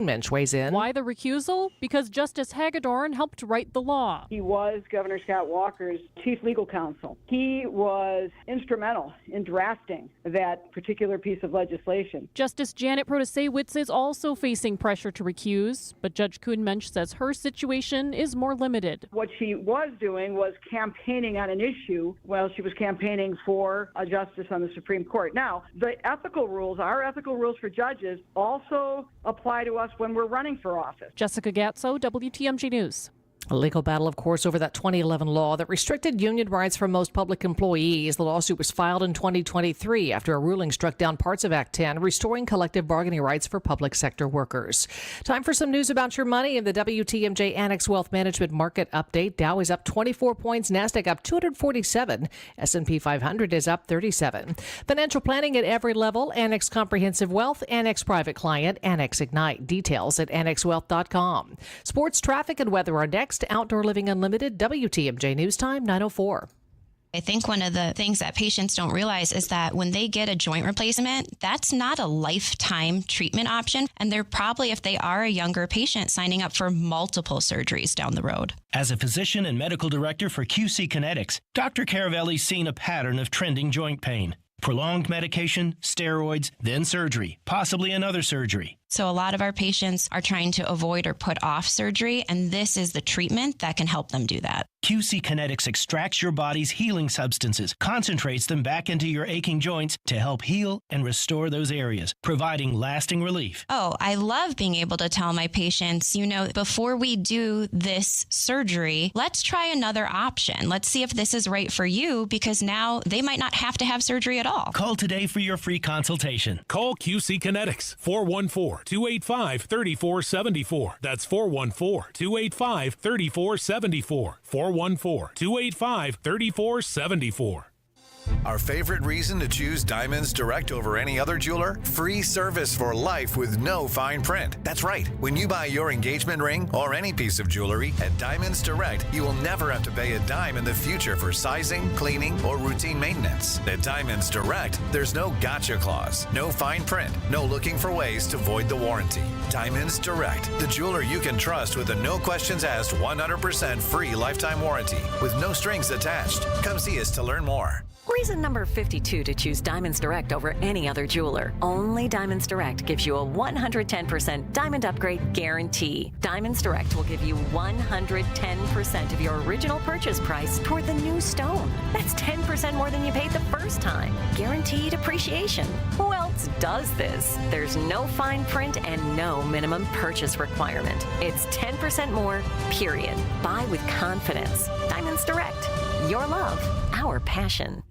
Mensch weighs in. Why the recusal? Because Justice Hagedorn helped write the law. He was Governor Scott Walker's chief legal counsel. He was instrumental in drafting that particular piece of legislation. Justice Janet Protasewicz is also facing pressure to recuse, but Judge Kuhn-Mensch says her situation is more limited. What she was doing was campaigning on an issue while she was campaigning for a justice on the Supreme Court. Now, the ethical rules, our ethical rules for judges, also apply to us when we're running for office. Jessica Gatso, WTMJ News. A legal battle, of course, over that 2011 law that restricted union rights for most public employees. The lawsuit was filed in 2023 after a ruling struck down parts of Act 10, restoring collective bargaining rights for public sector workers. Time for some news about your money in the WTMJ Annex Wealth Management Market Update. Dow is up 24 points, NASDAQ up 247, S&P 500 is up 37. Financial planning at every level, Annex Comprehensive Wealth, Annex Private Client, Annex Ignite. Details at annexwealth.com. Sports, traffic, and weather are next. Outdoor Living Unlimited, WTMJ News Time, 9:04. I think one of the things that patients don't realize is that when they get a joint replacement, that's not a lifetime treatment option. And they're probably, if they are a younger patient, signing up for multiple surgeries down the road. As a physician and medical director for QC Kinetics, Dr. Caravelli's seen a pattern of trending joint pain. Prolonged medication, steroids, then surgery, possibly another surgery. So a lot of our patients are trying to avoid or put off surgery, and this is the treatment that can help them do that. QC Kinetics extracts your body's healing substances, concentrates them back into your aching joints to help heal and restore those areas, providing lasting relief. Oh, I love being able to tell my patients, before we do this surgery, let's try another option. Let's see if this is right for you, because now they might not have to have surgery at all. Call today for your free consultation. Call QC Kinetics, 414-285-3474. That's 414-285-3474. 414-285-3474. Our favorite reason to choose Diamonds Direct over any other jeweler? Free service for life with no fine print. That's right. When you buy your engagement ring or any piece of jewelry at Diamonds Direct, you will never have to pay a dime in the future for sizing, cleaning, or routine maintenance. At Diamonds Direct, there's no gotcha clause, no fine print, no looking for ways to void the warranty. Diamonds Direct, the jeweler you can trust with a no questions asked 100% free lifetime warranty with no strings attached. Come see us to learn more. Reason number 52 to choose Diamonds Direct over any other jeweler. Only Diamonds Direct gives you a 110% diamond upgrade guarantee. Diamonds Direct will give you 110% of your original purchase price toward the new stone. That's 10% more than you paid the first time. Guaranteed appreciation. Who else does this? There's no fine print and no minimum purchase requirement. It's 10% more, period. Buy with confidence. Diamonds Direct. Your love, our passion.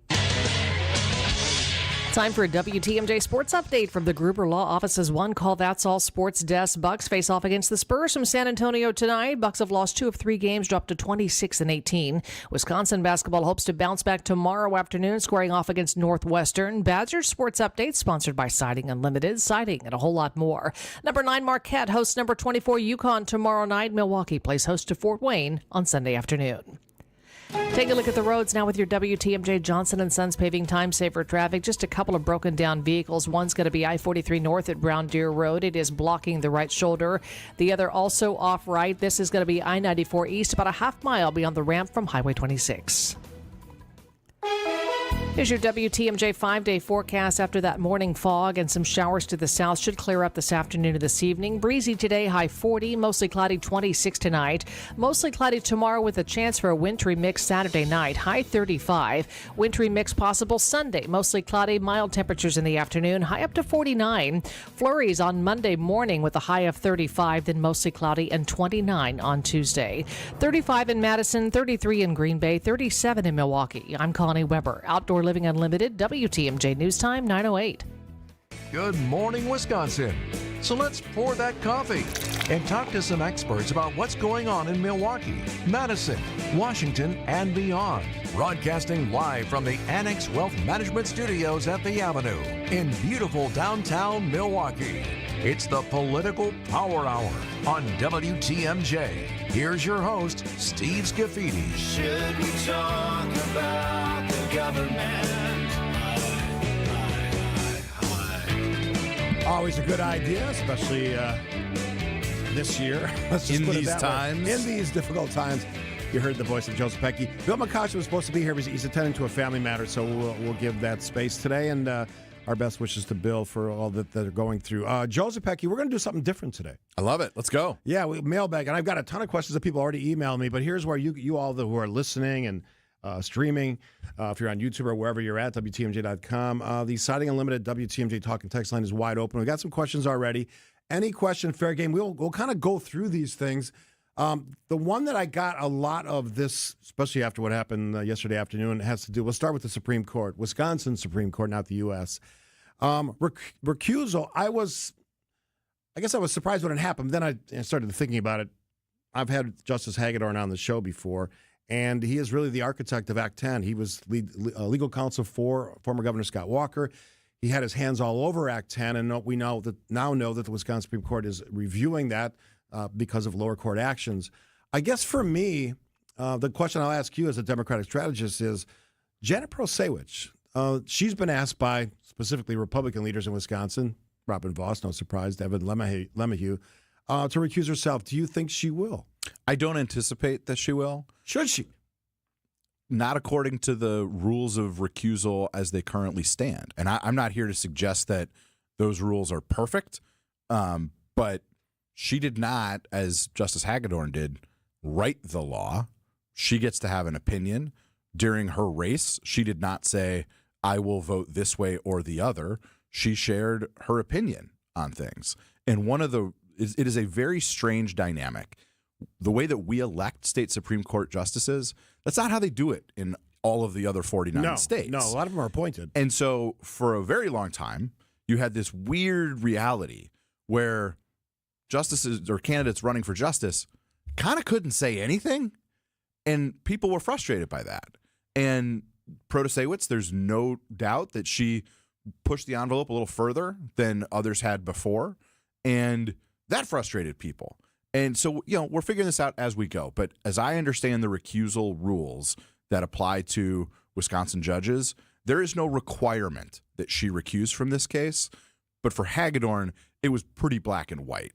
Time for a WTMJ Sports Update from the Gruber Law Office's One Call That's All Sports Desk. Bucks face off against the Spurs from San Antonio tonight. Bucks have lost 2 of 3 games, dropped to 26-18. Wisconsin basketball hopes to bounce back tomorrow afternoon, squaring off against Northwestern. Badgers Sports Update sponsored by Siding Unlimited. Siding and a whole lot more. Number 9 Marquette hosts number 24 UConn tomorrow night. Milwaukee plays host to Fort Wayne on Sunday afternoon. Take a look at the roads now with your WTMJ Johnson & Sons paving time saver traffic. Just a couple of broken down vehicles. One's going to be I-43 north at Brown Deer Road. It is blocking the right shoulder. The other also off right. This is going to be I-94 east, about a half mile beyond the ramp from Highway 26. Here's your WTMJ 5-day forecast. After that morning fog and some showers to the south, should clear up this afternoon and this evening. Breezy today, high 40, mostly cloudy 26 tonight. Mostly cloudy tomorrow with a chance for a wintry mix Saturday night, high 35. Wintry mix possible Sunday, mostly cloudy, mild temperatures in the afternoon, high up to 49. Flurries on Monday morning with a high of 35, then mostly cloudy and 29 on Tuesday. 35 in Madison, 33 in Green Bay, 37 in Milwaukee. I'm Connie Weber. Outdoor Living Unlimited, WTMJ News Time, 9:08. Good morning, Wisconsin. So let's pour that coffee and talk to some experts about what's going on in Milwaukee, Madison, Washington, and beyond. Broadcasting live from the Annex Wealth Management Studios at the Avenue in beautiful downtown Milwaukee. It's the Political Power Hour on WTMJ. Here's your host, Steve Scaffidi. Should we talk about the government? Always a good idea, especially this year. Let's just In put it these that way. times? In these difficult times. You heard the voice of Joseph Pecky. Bill McCoshen was supposed to be here. He's attending to a family matter, so we'll give that space today. And our best wishes to Bill for all that they're going through. Joseph Pecky, we're going to do something different today. I love it. Let's go. Yeah, mailbag. And I've got a ton of questions that people already emailed me, but here's where you all who are listening and streaming, if you're on YouTube or wherever you're at, WTMJ.com. The Siding Unlimited WTMJ Talk and Text line is wide open. We've got some questions already. Any question, fair game. We'll kind of go through these things. The one that I got a lot of this, especially after what happened yesterday afternoon, has to do, we'll start with the Supreme Court, Wisconsin Supreme Court, not the U.S. Recusal, I guess I was surprised when it happened. Then I started thinking about it. I've had Justice Hagedorn on the show before, and he is really the architect of Act 10. He was legal counsel for former Governor Scott Walker. He had his hands all over Act 10, and we now know that the Wisconsin Supreme Court is reviewing that because of lower court actions. I guess for me, the question I'll ask you as a Democratic strategist is, Janet Prosewicz, she's been asked by specifically Republican leaders in Wisconsin, Robin Voss, no surprise, Devin LeMahieu, to recuse herself. Do you think she will? I don't anticipate that she will. Should she? Not according to the rules of recusal as they currently stand. And I'm not here to suggest that those rules are perfect, but she did not, as Justice Hagedorn did, write the law. She gets to have an opinion. During her race, she did not say, I will vote this way or the other. She shared her opinion on things. And it is a very strange dynamic. The way that we elect state Supreme Court justices, that's not how they do it in all of the other 49 states. No, a lot of them are appointed. And so for a very long time, you had this weird reality where justices or candidates running for justice kind of couldn't say anything, and people were frustrated by that. And Protasiewicz, there's no doubt that she pushed the envelope a little further than others had before, and that frustrated people. And so, we're figuring this out as we go. But as I understand the recusal rules that apply to Wisconsin judges, there is no requirement that she recuse from this case. But for Hagedorn, it was pretty black and white.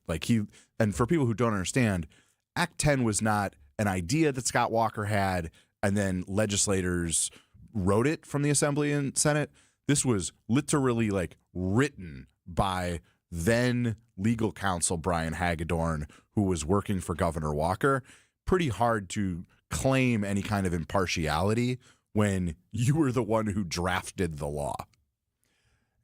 And for people who don't understand, Act 10 was not an idea that Scott Walker had and then legislators wrote it from the Assembly and Senate. This was literally written by then legal counsel Brian Hagedorn, who was working for Governor Walker. Pretty hard to claim any kind of impartiality when you were the one who drafted the law.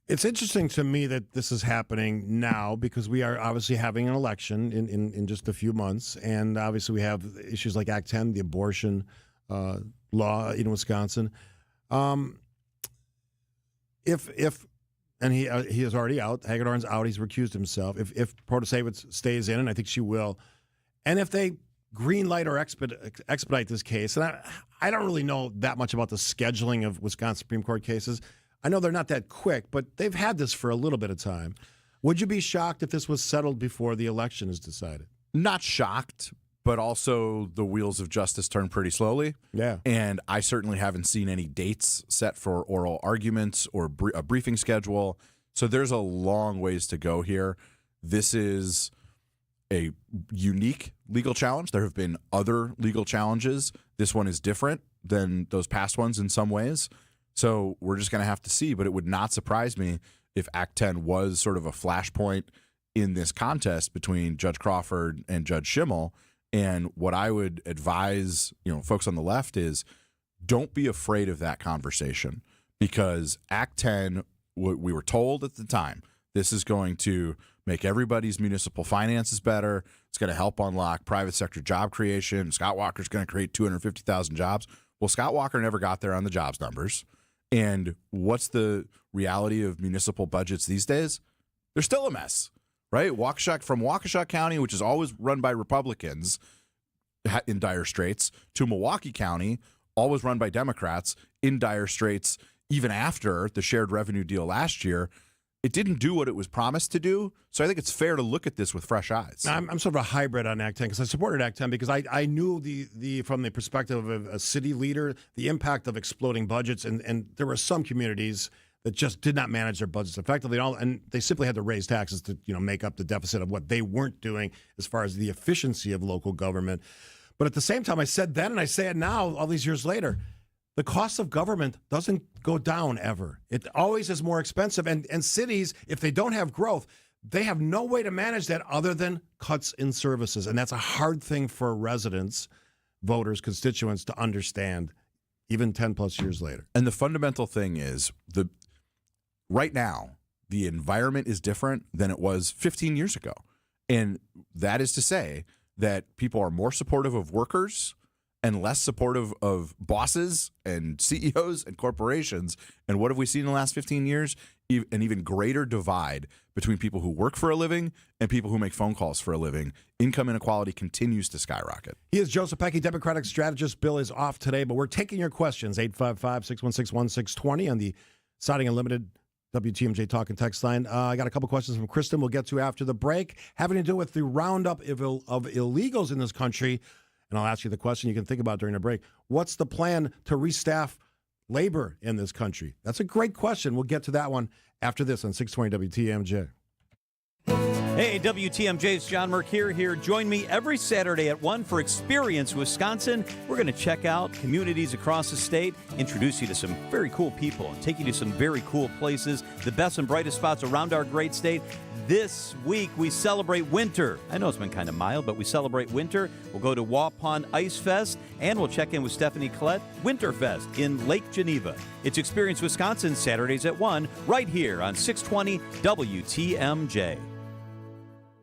It's interesting to me that this is happening now because we are obviously having an election in just a few months. And obviously we have issues like Act 10, the abortion law in Wisconsin. And he is already out. Hagedorn's out. He's recused himself. If Protasiewicz stays in, and I think she will, and if they greenlight or expedite this case, and I don't really know that much about the scheduling of Wisconsin Supreme Court cases. I know they're not that quick, but they've had this for a little bit of time. Would you be shocked if this was settled before the election is decided? Not shocked, but also the wheels of justice turn pretty slowly. Yeah. And I certainly haven't seen any dates set for oral arguments or a briefing schedule. So there's a long ways to go here. This is a unique legal challenge. There have been other legal challenges. This one is different than those past ones in some ways. So we're just going to have to see. But it would not surprise me if Act 10 was sort of a flashpoint in this contest between Judge Crawford and Judge Schimmel. And what I would advise, folks on the left is don't be afraid of that conversation, because Act 10, what we were told at the time, this is going to make everybody's municipal finances better. It's going to help unlock private sector job creation. Scott Walker's going to create 250,000 jobs. Well, Scott Walker never got there on the jobs numbers. And what's the reality of municipal budgets these days? They're still a mess. Right? From Waukesha County, which is always run by Republicans in dire straits, to Milwaukee County, always run by Democrats in dire straits, even after the shared revenue deal last year. It didn't do what it was promised to do. So I think it's fair to look at this with fresh eyes. I'm sort of a hybrid on Act 10 because I supported Act 10 because I knew the from the perspective of a city leader, the impact of exploding budgets. And there were some communities that just did not manage their budgets effectively, and they simply had to raise taxes to make up the deficit of what they weren't doing as far as the efficiency of local government. But at the same time, I said then and I say it now, all these years later, the cost of government doesn't go down ever. It always is more expensive. And cities, if they don't have growth, they have no way to manage that other than cuts in services. And that's a hard thing for residents, voters, constituents to understand, even 10 plus years later. And the fundamental thing is right now, the environment is different than it was 15 years ago. And that is to say that people are more supportive of workers and less supportive of bosses and CEOs and corporations. And what have we seen in the last 15 years? An even greater divide between people who work for a living and people who make phone calls for a living. Income inequality continues to skyrocket. He is Joseph Pecky, Democratic strategist. Bill is off today, but we're taking your questions. 855-616-1620 on the Siding Unlimited WTMJ Talk and Text line. I got a couple questions from Kristen we'll get to after the break, having to do with the roundup of illegals in this country. And I'll ask you the question you can think about during the break. What's the plan to restaff labor in this country? That's a great question. We'll get to that one after this on 620 WTMJ. Hey, WTMJ's John Mercure here. Join me every Saturday at 1 for Experience Wisconsin. We're going to check out communities across the state, introduce you to some very cool people, and take you to some very cool places, the best and brightest spots around our great state. This week, we celebrate winter. I know it's been kind of mild, but we celebrate winter. We'll go to Waupun Ice Fest, and we'll check in with Stephanie Collette, Winterfest in Lake Geneva. It's Experience Wisconsin, Saturdays at 1, right here on 620 WTMJ.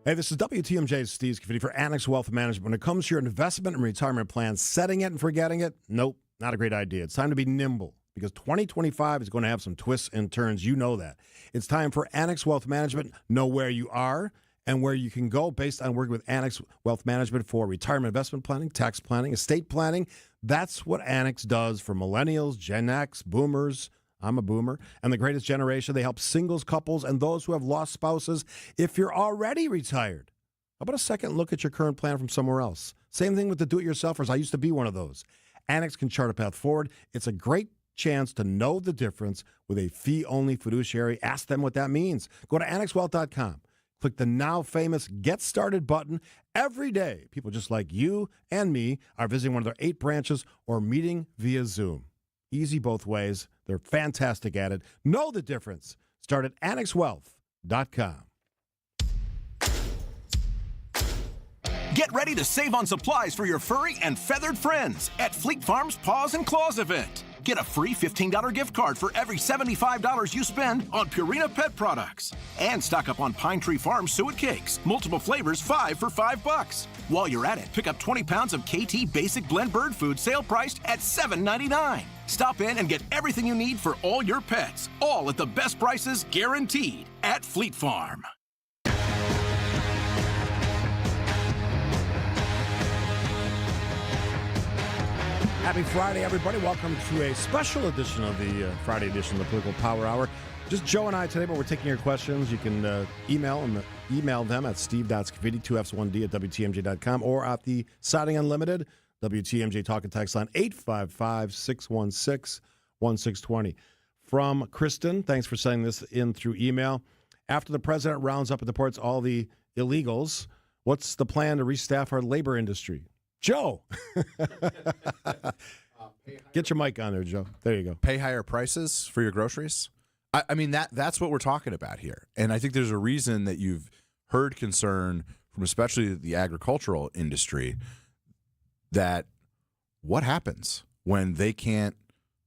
Hey, this is WTMJ's Steve Scaffidi for Annex Wealth Management. When it comes to your investment and retirement plans, setting it and forgetting it, nope, not a great idea. It's time to be nimble because 2025 is going to have some twists and turns. You know that. It's time for Annex Wealth Management. Know where you are and where you can go based on working with Annex Wealth Management for retirement investment planning, tax planning, estate planning. That's what Annex does for millennials, Gen X, boomers. I'm a boomer. And the greatest generation, they help singles, couples, and those who have lost spouses. If you're already retired, how about a second look at your current plan from somewhere else? Same thing with the do-it-yourselfers. I used to be one of those. Annex can chart a path forward. It's a great chance to know the difference with a fee-only fiduciary. Ask them what that means. Go to annexwealth.com. Click the now famous Get Started button. Every day, people just like you and me are visiting one of their 8 branches or meeting via Zoom. Easy both ways. They're fantastic at it. Know the difference. Start at annexwealth.com. Get ready to save on supplies for your furry and feathered friends at Fleet Farm's Paws and Claws event. Get a free $15 gift card for every $75 you spend on Purina pet products. And stock up on Pine Tree Farm suet cakes. Multiple flavors, 5 for $5. While you're at it, pick up 20 pounds of KT Basic Blend Bird Food, sale priced at $7.99. Stop in and get everything you need for all your pets. All at the best prices guaranteed at Fleet Farm. Happy Friday, everybody. Welcome to a special edition of the Friday edition of the Political Power Hour. Just Joe and I today, but we're taking your questions. You can email them at steve.scaffidi, 2Fs1D at WTMJ.com or at the Siding Unlimited, WTMJ Talk and Text line, 855-616-1620. From Kristen, thanks for sending this in through email. After the president rounds up and deports all the illegals, what's the plan to restaff our labor industry? Joe. Get your mic on there, Joe. There you go. Pay higher prices for your groceries. I mean, that's what we're talking about here. And I think there's a reason that you've heard concern from especially the agricultural industry that what happens when they can't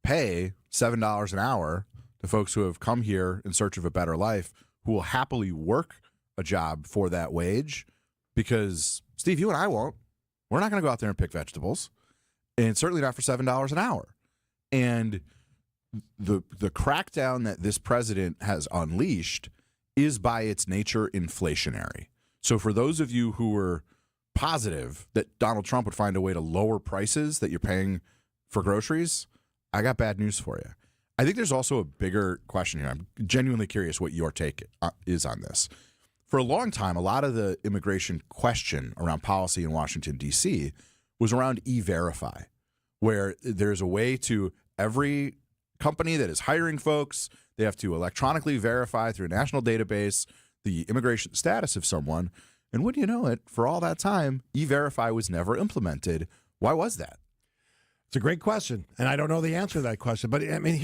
pay $7 an hour to folks who have come here in search of a better life, who will happily work a job for that wage? Because, Steve, you and I won't. We're not going to go out there and pick vegetables, and certainly not for $7 an hour. And the crackdown that this president has unleashed is by its nature inflationary. So for those of you who were positive that Donald Trump would find a way to lower prices that you're paying for groceries, I got bad news for you. I think there's also a bigger question here. I'm genuinely curious what your take is on this. For a long time, a lot of the immigration question around policy in Washington, D.C. was around E-Verify, where there's a way to every company that is hiring folks, They have to electronically verify through a national database the immigration status of someone. And wouldn't you know it, for all that time, E-Verify was never implemented. Why was that? It's a great question, and I don't know the answer to that question. But, I mean,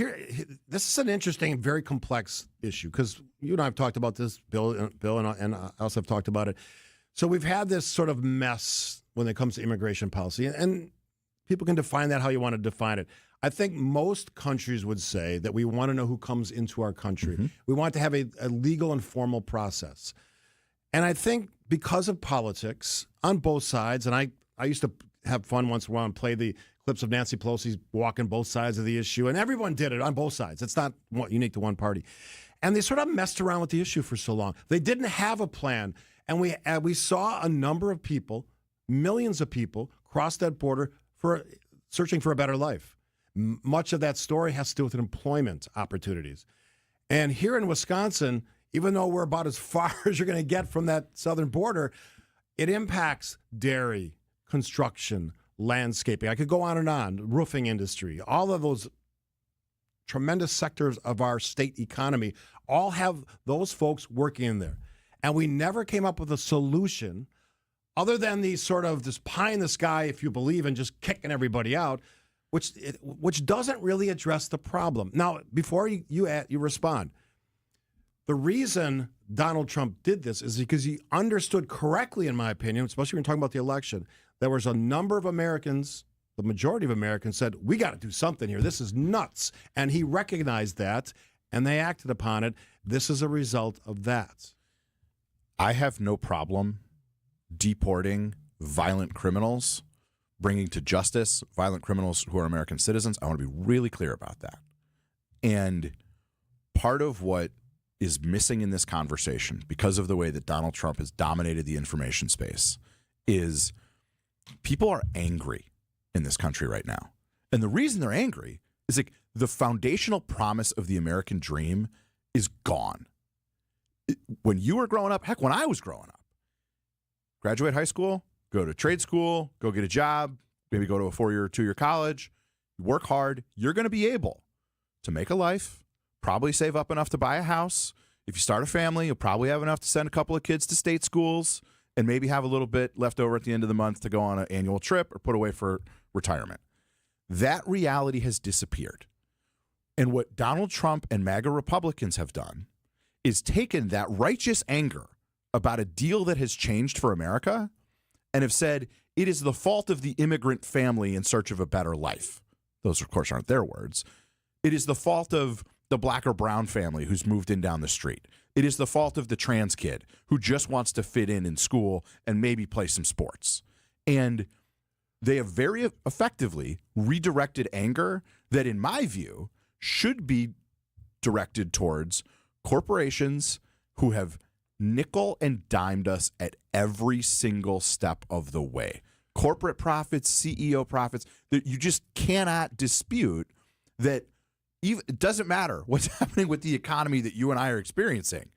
this is an interesting, very complex issue because you and I have talked about this, Bill, and I also have talked about it. So we've had this sort of mess when it comes to immigration policy, and people can define that how you want to define it. I think most countries would say that we want to know who comes into our country. Mm-hmm. We want to have a legal and formal process. And I think because of politics on both sides, and I used to have fun once in a while and play the clips of Nancy Pelosi walking both sides of the issue, and everyone did it on both sides. It's not unique to one party. And they sort of messed around with the issue for so long. They didn't have a plan, and we saw a number of people, millions of people, cross that border for searching for a better life. Much of that story has to do with employment opportunities. And here in Wisconsin, even though we're about as far as you're going to get from that southern border, it impacts dairy, construction, landscaping. I could go on, roofing industry, all of those tremendous sectors of our state economy all have those folks working in there. And we never came up with a solution other than these sort of this pie in the sky, if you believe in just kicking everybody out, which doesn't really address the problem. Now, before you respond, the reason Donald Trump did this is because he understood correctly, in my opinion, especially when talking about the election, there was a number of Americans, the majority of Americans said, we got to do something here. This is nuts. And he recognized that, and they acted upon it. This is a result of that. I have no problem deporting violent criminals, bringing to justice violent criminals who are American citizens. I want to be really clear about that. And part of what is missing in this conversation, because of the way that Donald Trump has dominated the information space, is people are angry in this country right now. And the reason they're angry is like the foundational promise of the American dream is gone. When you were growing up, heck, when I was growing up, graduate high school, go to trade school, go get a job, maybe go to a 4-year or 2-year college, work hard, you're going to be able to make a life, probably save up enough to buy a house. If you start a family, you'll probably have enough to send a couple of kids to state schools and maybe have a little bit left over at the end of the month to go on an annual trip or put away for retirement. That reality has disappeared. And what Donald Trump and MAGA Republicans have done is taken that righteous anger about a deal that has changed for America and have said it is the fault of the immigrant family in search of a better life. Those, of course, aren't their words. It is the fault of the black or brown family who's moved in down the street. It is the fault of the trans kid who just wants to fit in school and maybe play some sports. And they have very effectively redirected anger that, in my view, should be directed towards corporations who have nickel and dimed us at every single step of the way. Corporate profits, CEO profits, that you just cannot dispute that. It doesn't matter what's happening with the economy that you and I are experiencing.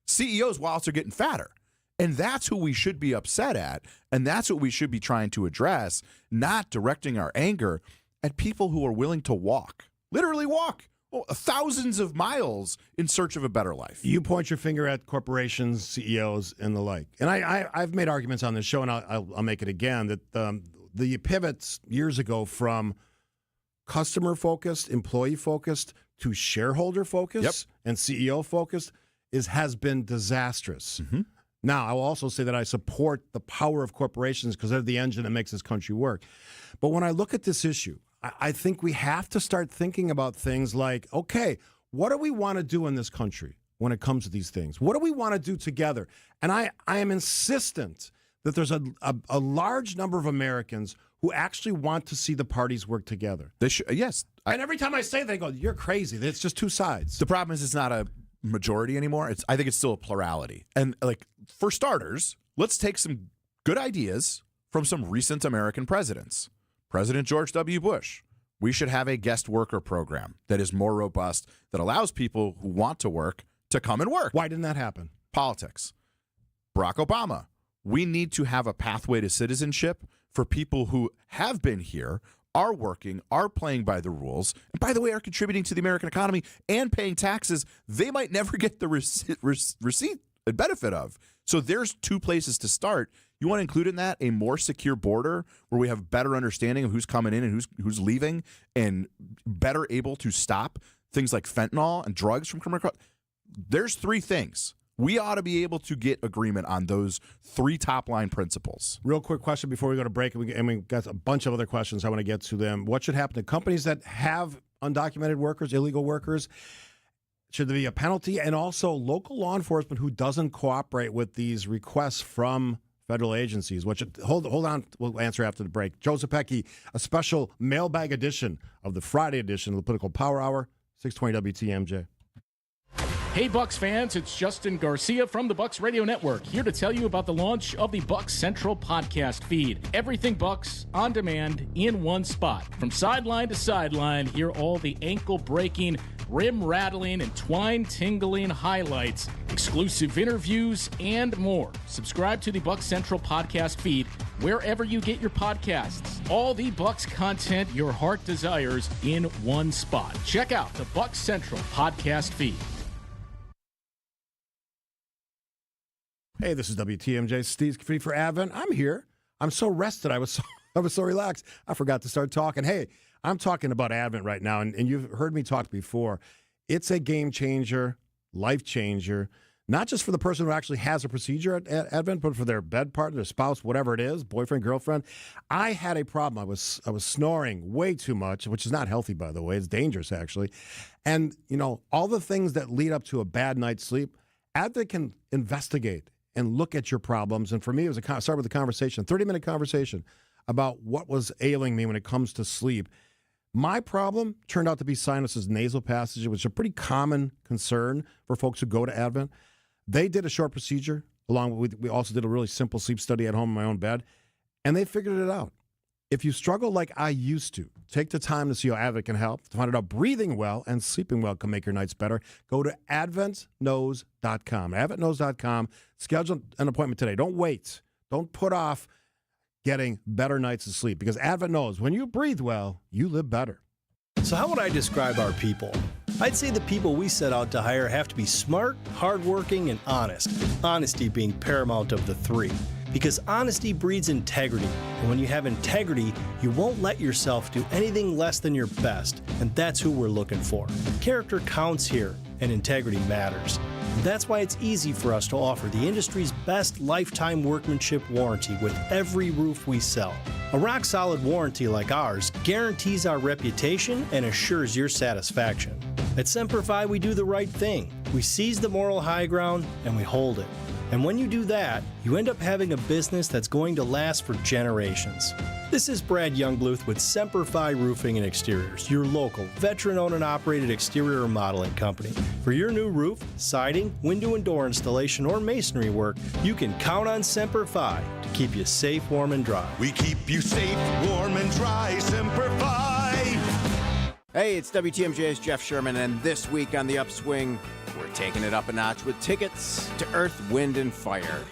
CEOs' wallets are getting fatter. And that's who we should be upset at. And that's what we should be trying to address, not directing our anger at people who are willing to walk, literally walk, thousands of miles in search of a better life. You point your finger at corporations, CEOs, and the like. And I've made arguments on this show, and I'll make it again, that the pivots years ago from customer-focused, employee-focused to shareholder-focused and CEO-focused has been disastrous. Mm-hmm. Now, I will also say that I support the power of corporations because they're the engine that makes this country work. But when I look at this issue, I think we have to start thinking about things like, okay, what do we want to do in this country when it comes to these things? What do we want to do together? And I am insistent that there's a large number of Americans who actually want to see the parties work together. They should, yes. And every time I say it, they go, you're crazy. It's just two sides. The problem is it's not a majority anymore. I think it's still a plurality. And like, for starters, let's take some good ideas from some recent American presidents. President George W. Bush. We should have a guest worker program that is more robust, that allows people who want to work to come and work. Why didn't that happen? Politics. Barack Obama. We need to have a pathway to citizenship for people who have been here, are working, are playing by the rules, and by the way, are contributing to the American economy and paying taxes they might never get the receipt and benefit of. So there's two places to start. You want to include in that a more secure border where we have better understanding of who's coming in and who's leaving, and better able to stop things like fentanyl and drugs from coming across. There's three things. We ought to be able to get agreement on those three top-line principles. Real quick question before we go to break, and we got a bunch of other questions. I want to get to them. What should happen to companies that have undocumented workers, illegal workers? Should there be a penalty? And also local law enforcement who doesn't cooperate with these requests from federal agencies. Hold on, we'll answer after the break. Joe Zepecki, a special mailbag edition of the Friday edition of the Political Power Hour, 620 WTMJ. Hey Bucks fans, it's Justin Garcia from the Bucks Radio Network, here to tell you about the launch of the Bucks Central podcast feed. Everything Bucks, on demand, in one spot. From sideline to sideline, hear all the ankle-breaking, rim-rattling, and twine-tingling highlights, exclusive interviews, and more. Subscribe to the Bucks Central podcast feed wherever you get your podcasts. All the Bucks content your heart desires in one spot. Check out the Bucks Central podcast feed. Hey, this is WTMJ. Steve Scaffidi for Advent. I'm here. I'm so rested. I was so relaxed. I forgot to start talking. Hey, I'm talking about Advent right now, and you've heard me talk before. It's a game changer, life changer, not just for the person who actually has a procedure at Advent, but for their bed partner, their spouse, whatever it is, boyfriend, girlfriend. I had a problem. I was snoring way too much, which is not healthy, by the way. It's dangerous, actually. And, all the things that lead up to a bad night's sleep, Advent can investigate and look at your problems. And for me, it was start with a conversation, 30-minute conversation about what was ailing me when it comes to sleep. My problem turned out to be sinuses, nasal passage, which is a pretty common concern for folks who go to Advent. They did a short procedure, along with, we also did a really simple sleep study at home in my own bed, and they figured it out. If you struggle like I used to, take the time to see how Advent can help. To find out breathing well and sleeping well can make your nights better, go to adventknows.com. Adventknows.com. Schedule an appointment today. Don't wait. Don't put off getting better nights of sleep, because Advent knows when you breathe well, you live better. So how would I describe our people? I'd say the people we set out to hire have to be smart, hardworking, and honest. Honesty being paramount of the three. Because honesty breeds integrity, and when you have integrity, you won't let yourself do anything less than your best, and that's who we're looking for. Character counts here, and integrity matters. And that's why it's easy for us to offer the industry's best lifetime workmanship warranty with every roof we sell. A rock-solid warranty like ours guarantees our reputation and assures your satisfaction. At Semper Fi, we do the right thing. We seize the moral high ground, and we hold it. And when you do that, you end up having a business that's going to last for generations. This is Brad Youngbluth with Semper Fi Roofing and Exteriors, your local, veteran-owned and operated exterior remodeling company. For your new roof, siding, window and door installation, or masonry work, you can count on Semper Fi to keep you safe, warm, and dry. We keep you safe, warm, and dry, Semper Fi. Hey, it's WTMJ's Jeff Sherman, and this week on The Upswing, we're taking it up a notch with tickets to Earth, Wind, and Fire.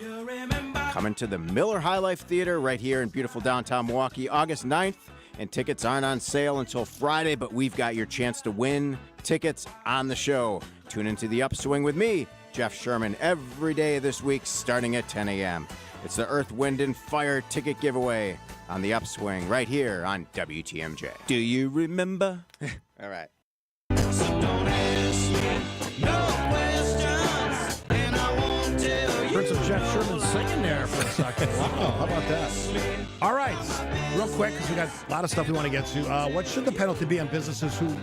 Coming to the Miller High Life Theater right here in beautiful downtown Milwaukee, August 9th. And tickets aren't on sale until Friday, but we've got your chance to win tickets on the show. Tune into The Upswing with me, Jeff Sherman, every day this week starting at 10 a.m. It's the Earth, Wind, and Fire ticket giveaway on The Upswing right here on WTMJ. Do you remember? All right. So don't ask me no questions, and I won't tell you. Heard some Jeff Sherman singing there for a second. Wow, how about that? All right, real quick, because we got a lot of stuff we want to get to. What should the penalty be on businesses who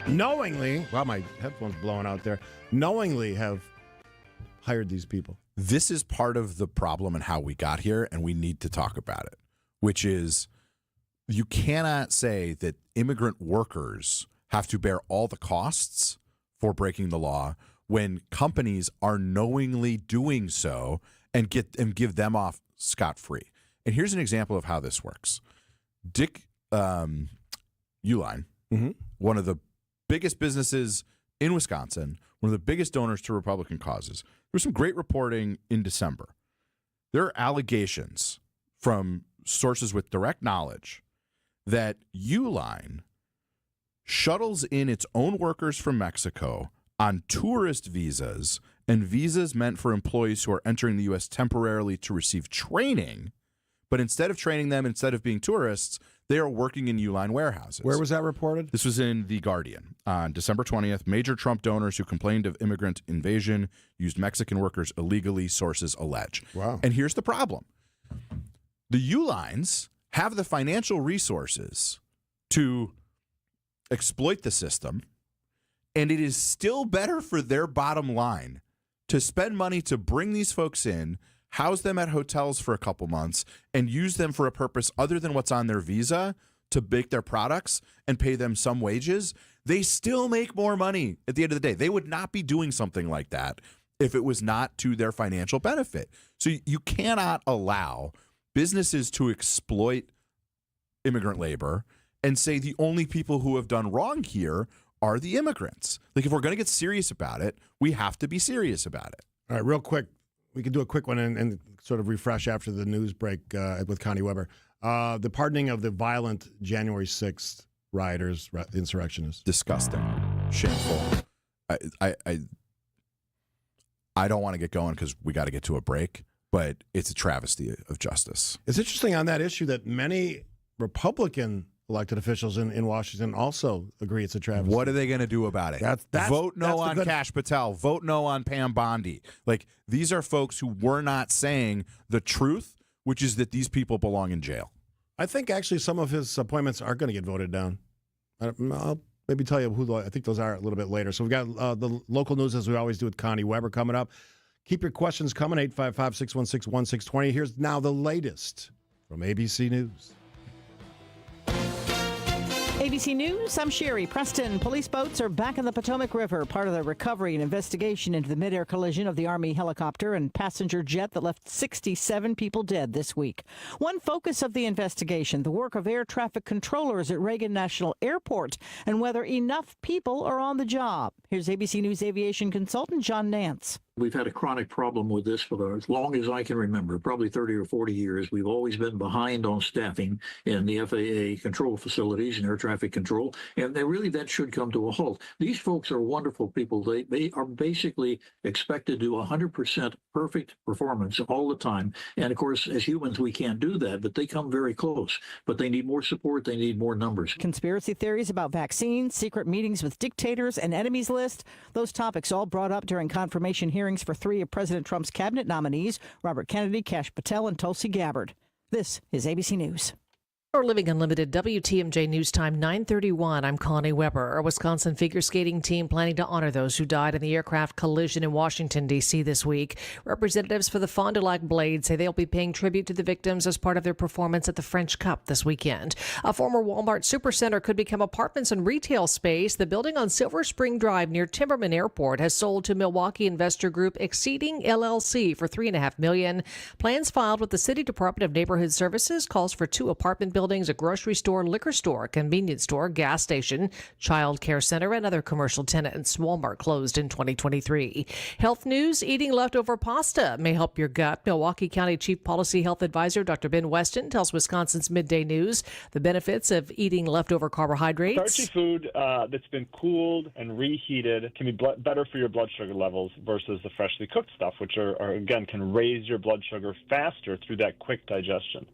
knowingly, wow, my headphones blowing out there, knowingly have hired these people? This is part of the problem and how we got here, and we need to talk about it, which is you cannot say that immigrant workers have to bear all the costs for breaking the law when companies are knowingly doing so and give them off scot-free. And here's an example of how this works. Dick Uihlein, one of the biggest businesses in Wisconsin, one of the biggest donors to Republican causes. There was some great reporting in December. There are allegations from sources with direct knowledge that Uline shuttles in its own workers from Mexico on tourist visas and visas meant for employees who are entering the U.S. temporarily to receive training. But instead of training them, instead of being tourists, they are working in Uline warehouses. Where was that reported? This was in The Guardian on December 20th. Major Trump donors who complained of immigrant invasion used Mexican workers illegally, sources allege. Wow. And here's the problem. The Ulines have the financial resources to exploit the system, and it is still better for their bottom line to spend money to bring these folks in, house them at hotels for a couple months, and use them for a purpose other than what's on their visa to bake their products and pay them some wages. They still make more money at the end of the day. They would not be doing something like that if it was not to their financial benefit. So you cannot allow businesses to exploit immigrant labor and say the only people who have done wrong here are the immigrants. Like, if we're going to get serious about it, we have to be serious about it. All right, real quick. We can do a quick one and sort of refresh after the news break with Connie Weber. The pardoning of the violent January 6th rioters, insurrectionists. Disgusting. Shameful. I don't want to get going because we got to get to a break, but it's a travesty of justice. It's interesting on that issue that many Republican elected officials in Washington also agree it's a travesty. What are they going to do about it? Vote no on Kash Patel. Vote no on Pam Bondi. Like, these are folks who were not saying the truth, which is that these people belong in jail. I think actually some of his appointments are going to get voted down. I'll maybe tell you who I think those are a little bit later. So we've got the local news, as we always do, with Connie Weber coming up. Keep your questions coming, 855-616-1620. Here's now the latest from ABC News. ABC News, I'm Sherry Preston. Police boats are back in the Potomac River, part of the recovery and investigation into the mid-air collision of the Army helicopter and passenger jet that left 67 people dead this week. One focus of the investigation, the work of air traffic controllers at Reagan National Airport and whether enough people are on the job. Here's ABC News aviation consultant John Nance. We've had a chronic problem with this for as long as I can remember, probably 30 or 40 years. We've always been behind on staffing in the FAA control facilities and air traffic control, and that should come to a halt. These folks are wonderful people. They are basically expected to do 100% perfect performance all the time. And of course, as humans, we can't do that, but they come very close. But they need more support. They need more numbers. Conspiracy theories about vaccines, secret meetings with dictators, and enemies list. Those topics all brought up during confirmation hearings for three of President Trump's cabinet nominees, Robert Kennedy, Kash Patel, and Tulsi Gabbard. This is ABC News. For Living Unlimited, WTMJ News Time 9:31. I'm Connie Weber. Our Wisconsin figure skating team planning to honor those who died in the aircraft collision in Washington, D.C. this week. Representatives for the Fond du Lac Blade say they'll be paying tribute to the victims as part of their performance at the French Cup this weekend. A former Walmart supercenter could become apartments and retail space. The building on Silver Spring Drive near Timberman Airport has sold to Milwaukee investor group Exceeding LLC for $3.5 million. Plans filed with the City Department of Neighborhood Services calls for 2 apartment buildings, a grocery store, liquor store, convenience store, gas station, child care center, and other commercial tenants. Walmart closed in 2023. Health news, eating leftover pasta may help your gut. Milwaukee County Chief Policy Health Advisor Dr. Ben Weston tells Wisconsin's Midday News the benefits of eating leftover carbohydrates. Starchy food that's been cooled and reheated can be better for your blood sugar levels versus the freshly cooked stuff, which are again, can raise your blood sugar faster through that quick digestion.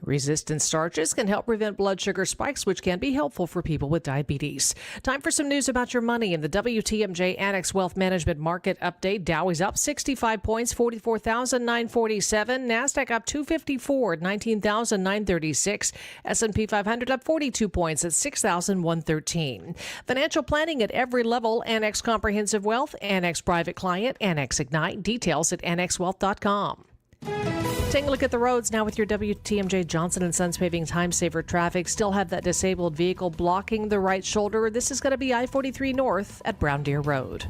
Resistant starches can help prevent blood sugar spikes, which can be helpful for people with diabetes. Time for some news about your money in the WTMJ Annex Wealth Management Market Update. Dow is up 65 points, 44,947. NASDAQ up 254 at 19,936. S&P 500 up 42 points at 6,113. Financial planning at every level. Annex Comprehensive Wealth, Annex Private Client, Annex Ignite. Details at annexwealth.com. Taking a look at the roads now with your WTMJ Johnson & Sons Paving Time Saver traffic. Still have that disabled vehicle blocking the right shoulder. This is going to be I-43 North at Brown Deer Road.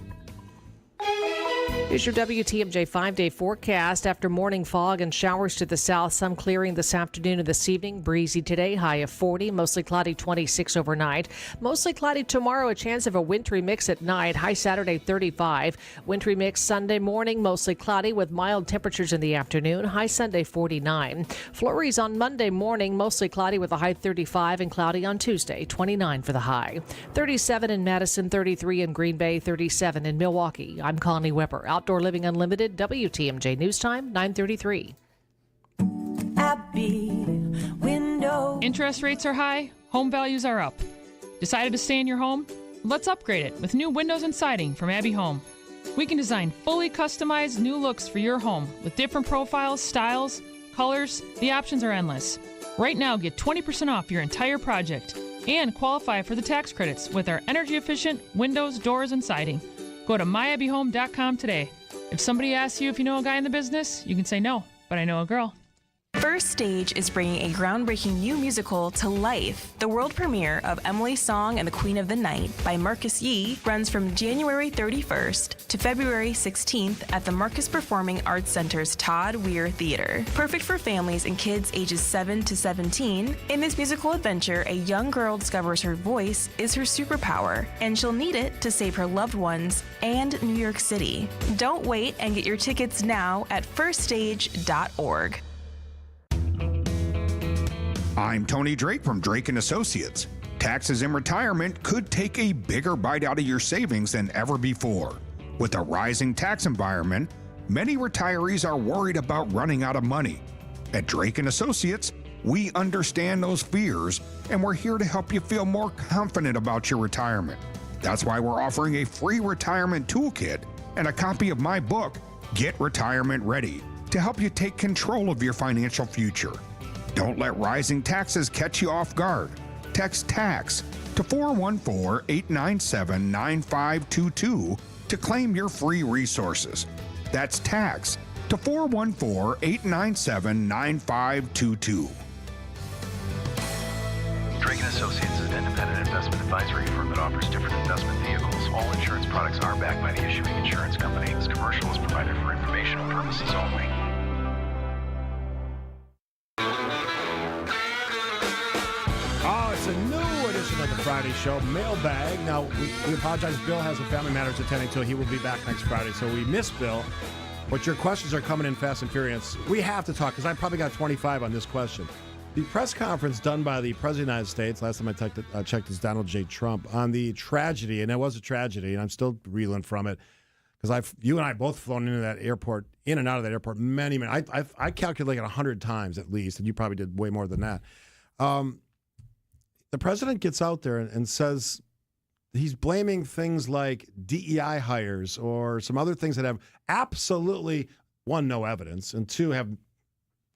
Here's your WTMJ 5-day forecast. After morning fog and showers to the south, some clearing this afternoon and this evening. Breezy today, high of 40. Mostly cloudy, 26 overnight. Mostly cloudy tomorrow, a chance of a wintry mix at night. High Saturday, 35. Wintry mix Sunday morning, mostly cloudy with mild temperatures in the afternoon. High Sunday, 49. Flurries on Monday morning, mostly cloudy with a high 35 and cloudy on Tuesday, 29 for the high. 37 in Madison, 33 in Green Bay, 37 in Milwaukee. I'm Connie Weber. Outdoor Living Unlimited, WTMJ News Time, 9:33. Abbey Window. Interest rates are high, home values are up. Decided to stay in your home? Let's upgrade it with new windows and siding from Abbey Home. We can design fully customized new looks for your home with different profiles, styles, colors. The options are endless. Right now, get 20% off your entire project and qualify for the tax credits with our energy-efficient windows, doors, and siding. Go to myabbeyhome.com today. If somebody asks you if you know a guy in the business, you can say no, but I know a girl. First Stage is bringing a groundbreaking new musical to life. The world premiere of Emily's Song and the Queen of the Night by Marcus Yee runs from January 31st to February 16th at the Marcus Performing Arts Center's Todd Weir Theater. Perfect for families and kids ages 7 to 17. In this musical adventure, a young girl discovers her voice is her superpower, and she'll need it to save her loved ones and New York City. Don't wait and get your tickets now at firststage.org. I'm Tony Drake from Drake & Associates. Taxes in retirement could take a bigger bite out of your savings than ever before. With a rising tax environment, many retirees are worried about running out of money. At Drake & Associates, we understand those fears, and we're here to help you feel more confident about your retirement. That's why we're offering a free retirement toolkit and a copy of my book, Get Retirement Ready, to help you take control of your financial future. Don't let rising taxes catch you off guard. Text TAX to 414-897-9522 to claim your free resources. That's TAX to 414-897-9522. Drake & Associates is an independent investment advisory firm that offers different investment vehicles. All insurance products are backed by the issuing insurance company. This commercial is provided for informational purposes only. Oh, it's a new edition of the Friday Show, Mailbag. Now, we apologize. Bill has a family matters attending to. He will be back next Friday, so we miss Bill. But your questions are coming in fast and furious. We have to talk, because I probably got 25 on this question. The press conference done by the President of the United States, last time I checked, is Donald J. Trump, on the tragedy, and it was a tragedy, and I'm still reeling from it, because you and I both flown into that airport, in and out of that airport many. I calculated 100 times at least, and you probably did way more than that. The president gets out there and says he's blaming things like DEI hires or some other things that have absolutely, one, no evidence, and two, have,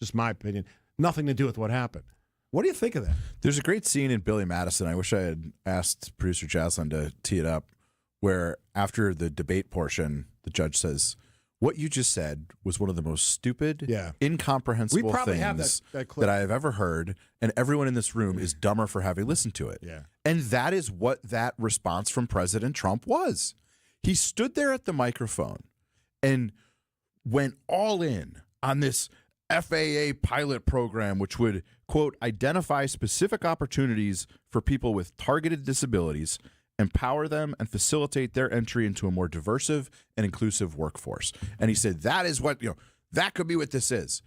just my opinion, nothing to do with what happened. What do you think of that? There's a great scene in Billy Madison. I wish I had asked producer Jaslyn to tee it up, where after the debate portion, the judge says, "What you just said was one of the most stupid, incomprehensible things that I have ever heard, and everyone in this room is dumber for having listened to it." Yeah. And that is what that response from President Trump was. He stood there at the microphone and went all in on this FAA pilot program, which would, quote, identify specific opportunities for people with targeted disabilities, empower them, and facilitate their entry into a more diverse and inclusive workforce. And he said, that is what, that could be what this is.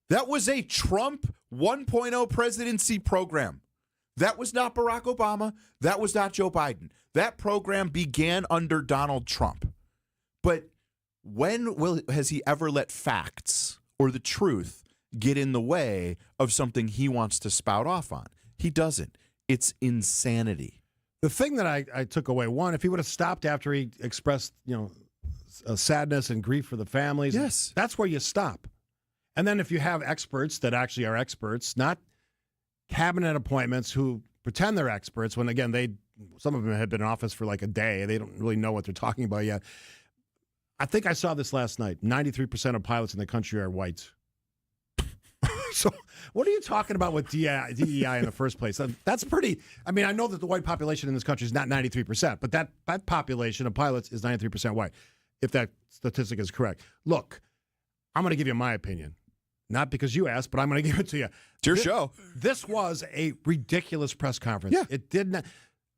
That was a Trump 1.0 presidency program. That was not Barack Obama. That was not Joe Biden. That program began under Donald Trump. But when has he ever let facts or the truth get in the way of something he wants to spout off on? He doesn't. It's insanity. The thing that I took away, one, if he would have stopped after he expressed, sadness and grief for the families, yes, that's where you stop. And then if you have experts that actually are experts, not cabinet appointments who pretend they're experts when, again, some of them had been in office for like a day. They don't really know what they're talking about yet. I think I saw this last night. 93% of pilots in the country are white. So what are you talking about with DEI in the first place? That's pretty. I mean, I know that the white population in this country is not 93%, but that population of pilots is 93% white. if that statistic is correct. Look, I'm going to give you my opinion. Not because you asked, but I'm going to give it to you. It's your show. This was a ridiculous press conference. Yeah. It did not,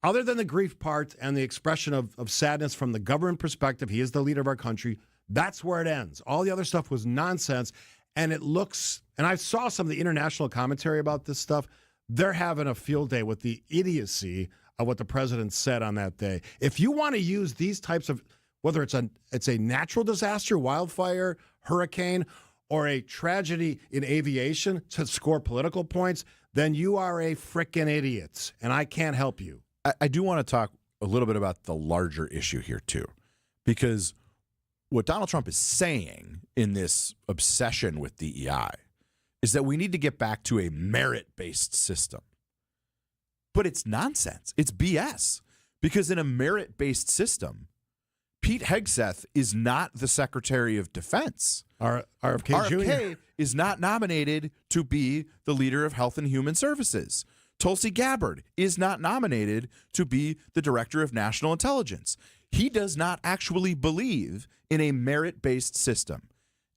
other than the grief part and the expression of sadness from the government perspective, he is the leader of our country, that's where it ends. All the other stuff was nonsense, and it looks, and I saw some of the international commentary about this stuff, they're having a field day with the idiocy of what the president said on that day. If you want to use these types of, whether it's a natural disaster, wildfire, hurricane, or a tragedy in aviation to score political points, then you are a frickin' idiot, and I can't help you. I do want to talk a little bit about the larger issue here, too, because what Donald Trump is saying in this obsession with DEI is that we need to get back to a merit-based system. But it's nonsense. It's BS, because in a merit-based system, Pete Hegseth is not the Secretary of Defense. RFK Jr. is not nominated to be the leader of Health and Human Services. Tulsi Gabbard is not nominated to be the Director of National Intelligence. He does not actually believe in a merit-based system.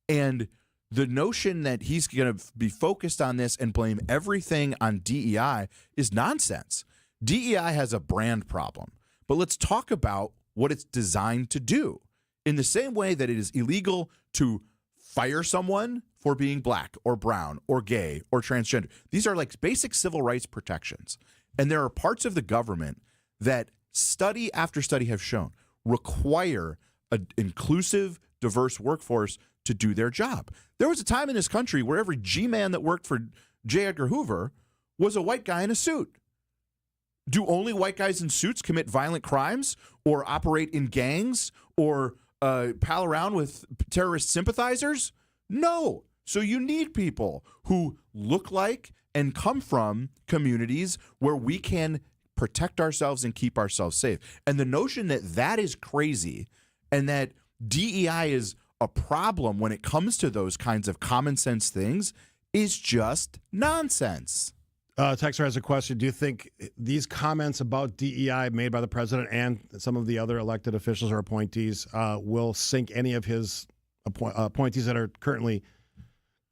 And the notion that he's going to be focused on this and blame everything on DEI is nonsense. DEI has a brand problem. But let's talk about what it's designed to do. In the same way that it is illegal to fire someone for being black or brown or gay or transgender. These are like basic civil rights protections. And there are parts of the government that study after study have shown require an inclusive, diverse workforce to do their job. There was a time in this country where every G-man that worked for J. Edgar Hoover was a white guy in a suit. Do only white guys in suits commit violent crimes or operate in gangs or pal around with terrorist sympathizers? No. So you need people who look like and come from communities where we can protect ourselves and keep ourselves safe. And the notion that that is crazy and that DEI is a problem when it comes to those kinds of common sense things is just nonsense. Texter has a question. Do you think these comments about DEI made by the president and some of the other elected officials or appointees will sink any of his appointees that are currently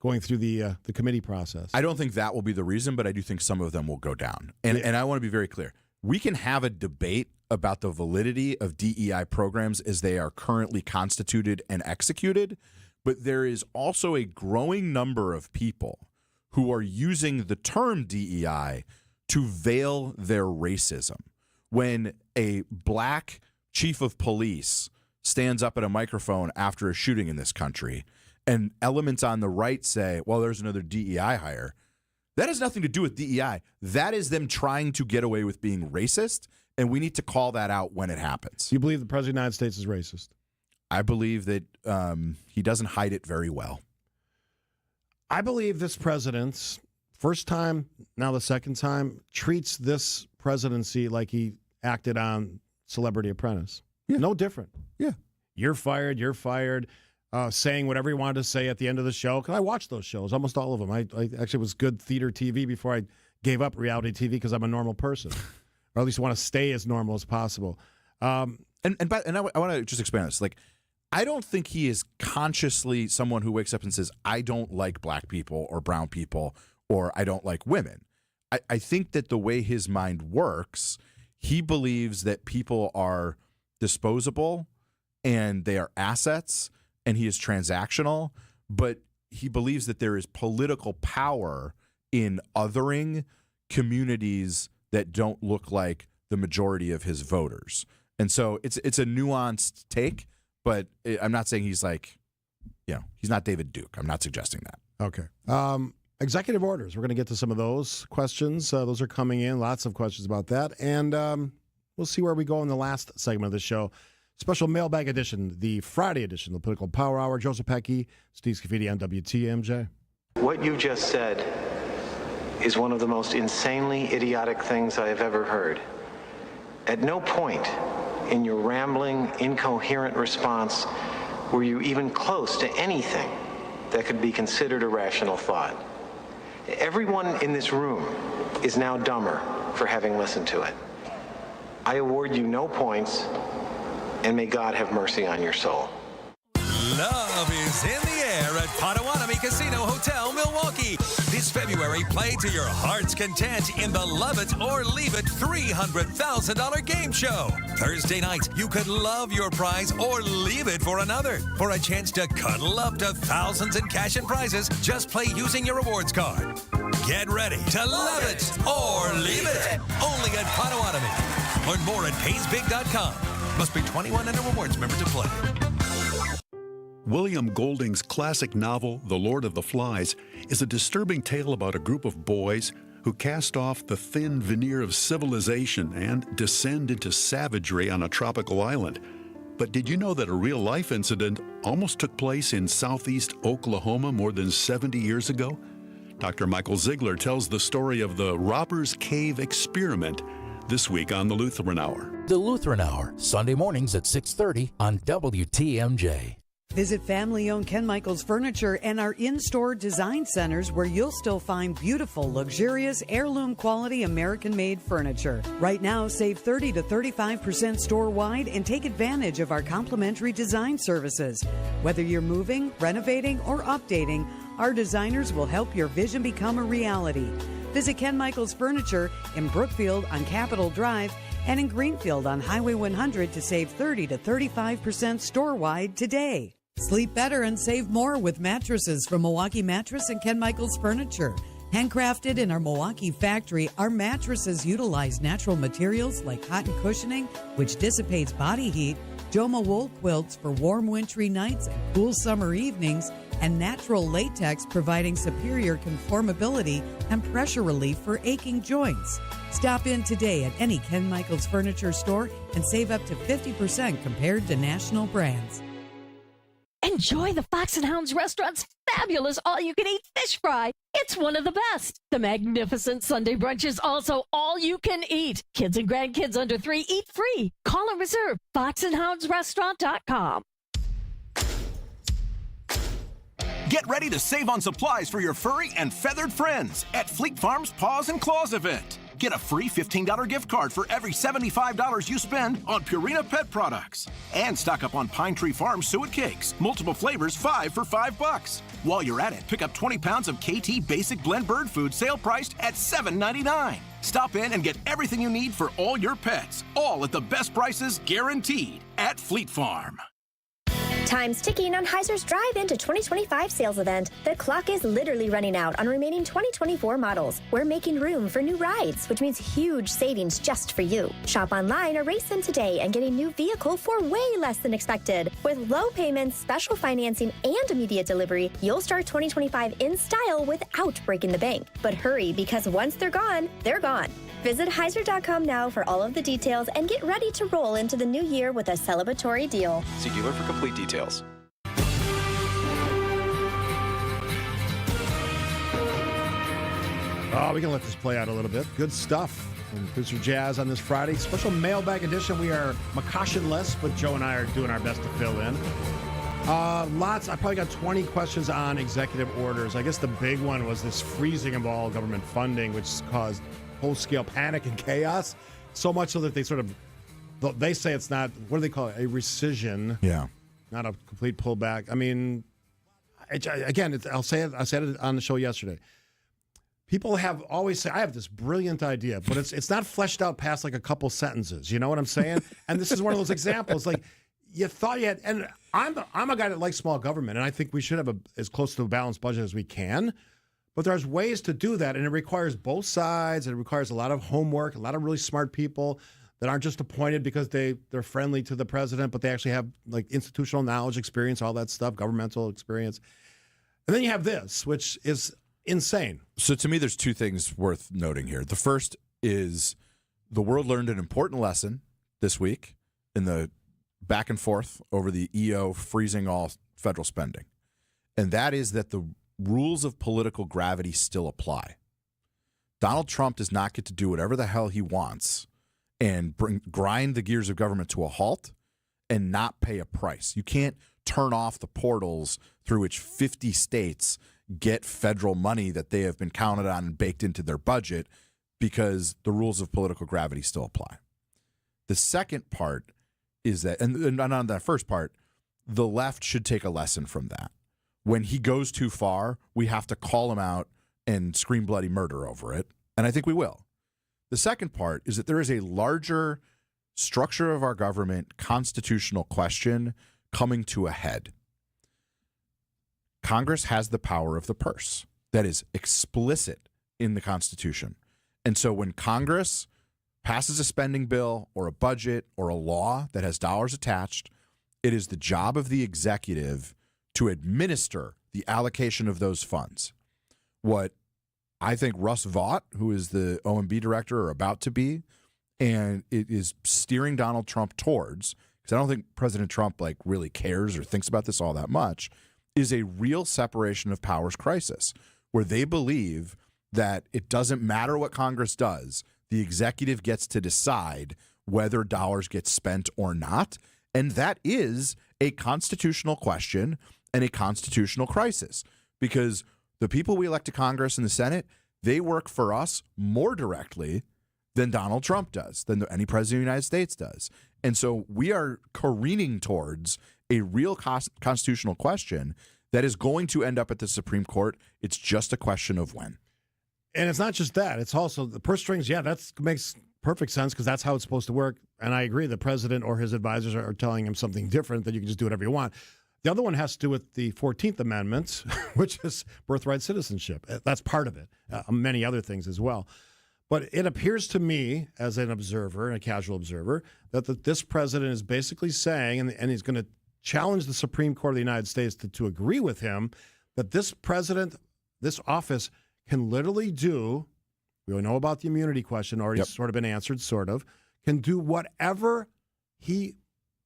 going through the committee process? I don't think that will be the reason, but I do think some of them will go down. And I want to be very clear. We can have a debate about the validity of DEI programs as they are currently constituted and executed, but there is also a growing number of people who are using the term DEI to veil their racism. When a black chief of police stands up at a microphone after a shooting in this country and elements on the right say, well, there's another DEI hire, that has nothing to do with DEI. That is them trying to get away with being racist, and we need to call that out when it happens. You believe the President of the United States is racist? I believe that he doesn't hide it very well. I believe this president's first time, now the second time, treats this presidency like he acted on Celebrity Apprentice. Yeah. No different. Yeah. You're fired. Saying whatever he wanted to say at the end of the show. Because I watched those shows, almost all of them. I actually was good theater TV before I gave up reality TV because I'm a normal person. Or at least want to stay as normal as possible. I want to just expand this. Like, I don't think he is consciously someone who wakes up and says, I don't like black people or brown people or I don't like women. I think that the way his mind works, he believes that people are disposable and they are assets and he is transactional, but he believes that there is political power in othering communities that don't look like the majority of his voters. And so it's a nuanced take. But I'm not saying he's like, he's not David Duke. I'm not suggesting that. Okay. Executive orders. We're going to get to some of those questions. Those are coming in. Lots of questions about that. And we'll see where we go in the last segment of the show. Special mailbag edition, the Friday edition of the Political Power Hour. Joseph Pecky, Steve Scaffidi on WTMJ. What you just said is one of the most insanely idiotic things I have ever heard. At no point in your rambling, incoherent response were you even close to anything that could be considered a rational thought. Everyone in this room is now dumber for having listened to it. I award you no points, and may God have mercy on your soul. Love is in the air at Potawatomi Casino Hotel, Milwaukee. This February, play to your heart's content in the Love It or Leave It $300,000 game show. Thursday night, you could love your prize or leave it for another. For a chance to cuddle up to thousands in cash and prizes, just play using your rewards card. Get ready to love it or leave it. Only at Potawatomi. Learn more at paysbig.com. Must be 21 and a rewards member to play. William Golding's classic novel, The Lord of the Flies, is a disturbing tale about a group of boys who cast off the thin veneer of civilization and descend into savagery on a tropical island. But did you know that a real-life incident almost took place in southeast Oklahoma more than 70 years ago? Dr. Michael Ziegler tells the story of the Robbers Cave experiment this week on the Lutheran Hour. The Lutheran Hour, Sunday mornings at 6:30 on WTMJ. Visit family-owned Ken Michaels Furniture and our in-store design centers where you'll still find beautiful, luxurious, heirloom-quality American-made furniture. Right now, save 30 to 35% store-wide and take advantage of our complimentary design services. Whether you're moving, renovating, or updating, our designers will help your vision become a reality. Visit Ken Michaels Furniture in Brookfield on Capitol Drive and in Greenfield on Highway 100 to save 30 to 35% store-wide today. Sleep better and save more with mattresses from Milwaukee Mattress and Ken Michaels Furniture. Handcrafted in our Milwaukee factory, our mattresses utilize natural materials like cotton cushioning, which dissipates body heat, Joma wool quilts for warm wintry nights and cool summer evenings, and natural latex providing superior conformability and pressure relief for aching joints. Stop in today at any Ken Michaels Furniture store and save up to 50% compared to national brands. Enjoy the Fox and Hounds restaurant's fabulous all-you-can-eat fish fry. It's one of the best. The magnificent Sunday brunch is also all-you-can-eat. Kids and grandkids under 3 eat free. Call and reserve foxandhoundsrestaurant.com. Get ready to save on supplies for your furry and feathered friends at Fleet Farm's Paws and Claws event. Get a free $15 gift card for every $75 you spend on Purina pet products. And stock up on Pine Tree Farm suet cakes. Multiple flavors, 5 for $5. While you're at it, pick up 20 pounds of KT Basic Blend Bird Food, sale priced at $7.99. Stop in and get everything you need for all your pets. All at the best prices guaranteed at Fleet Farm. Time's ticking on Heiser's Drive Into 2025 sales event. The clock is literally running out on remaining 2024 models. We're making room for new rides, which means huge savings just for you. Shop online or race in today and get a new vehicle for way less than expected. With low payments, special financing, and immediate delivery, you'll start 2025 in style without breaking the bank. But hurry, because once they're gone, they're gone. Visit Heiser.com now for all of the details and get ready to roll into the new year with a celebratory deal. See dealer for complete details. Oh, we can let this play out a little bit. Good stuff from Producer Jazz on this Friday. Special mailbag edition. We are McCaution-less, but Joe and I are doing our best to fill in. Lots. I probably got 20 questions on executive orders. I guess the big one was this freezing of all government funding, which caused whole-scale panic and chaos. So much so that they they say it's not, what do they call it? A rescission. Yeah. Not a complete pullback. I mean, again, I said it on the show yesterday. People have always said, I have this brilliant idea, but it's not fleshed out past like a couple sentences. You know what I'm saying? And this is one of those examples. Like, you thought you had, and I'm a guy that likes small government, and I think we should have as close to a balanced budget as we can. But there's ways to do that, and it requires both sides. It requires a lot of homework, a lot of really smart people that aren't just appointed because they're friendly to the president, but they actually have like institutional knowledge, experience, all that stuff, governmental experience. And then you have this, which is insane. So to me, there's two things worth noting here. The first is the world learned an important lesson this week in the back and forth over the EO freezing all federal spending. And that is that the rules of political gravity still apply. Donald Trump does not get to do whatever the hell he wants and grind the gears of government to a halt and not pay a price. You can't turn off the portals through which 50 states get federal money that they have been counted on and baked into their budget because the rules of political gravity still apply. The second part is that, and on that first part, the left should take a lesson from that. When he goes too far, we have to call him out and scream bloody murder over it. And I think we will. The second part is that there is a larger structure of our government constitutional question coming to a head. Congress has the power of the purse. That is explicit in the Constitution. And so when Congress passes a spending bill or a budget or a law that has dollars attached, it is the job of the executive to administer the allocation of those funds. What I think Russ Vought, who is the OMB director, are about to be, and it is steering Donald Trump towards, because I don't think President Trump really cares or thinks about this all that much, is a real separation of powers crisis, where they believe that it doesn't matter what Congress does, the executive gets to decide whether dollars get spent or not. And that is a constitutional question and a constitutional crisis, because the people we elect to Congress and the Senate, they work for us more directly than Donald Trump does, than any president of the United States does. And so we are careening towards a real constitutional question that is going to end up at the Supreme Court. It's just a question of when. And it's not just that. It's also the purse strings. Yeah, that makes perfect sense because that's how it's supposed to work. And I agree. The president or his advisors are telling him something different, that you can just do whatever you want. The other one has to do with the 14th Amendment, which is birthright citizenship. That's part of it. Many other things as well. But it appears to me, as an observer, a casual observer, that this president is basically saying, and he's going to challenge the Supreme Court of the United States to agree with him, that this president, this office, can literally do, we all know about the immunity question, already sort of been answered, sort of, can do whatever he,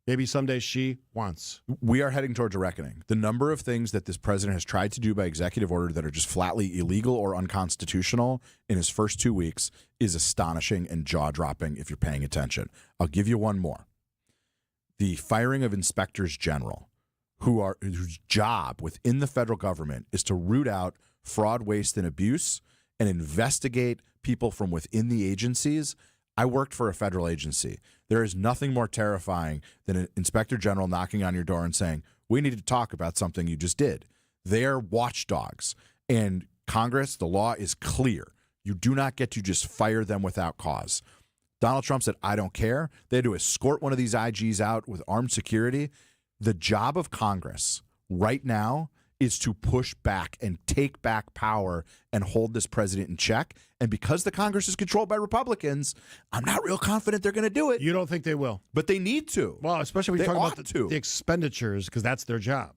maybe someday she, wants. We are heading towards a reckoning. The number of things that this president has tried to do by executive order that are just flatly illegal or unconstitutional in his first 2 weeks is astonishing and jaw-dropping if you're paying attention. I'll give you one more. The firing of inspectors general, whose job within the federal government is to root out fraud, waste, and abuse and investigate people from within the agencies. I worked for a federal agency. There is nothing more terrifying than an inspector general knocking on your door and saying, we need to talk about something you just did. They're watchdogs. And Congress, the law is clear. You do not get to just fire them without cause. Donald Trump said, I don't care. They had to escort one of these IGs out with armed security. The job of Congress right now is to push back and take back power and hold this president in check. And because the Congress is controlled by Republicans, I'm not real confident they're going to do it. You don't think they will? But they need to. Well, especially when you talk about the expenditures, because that's their job.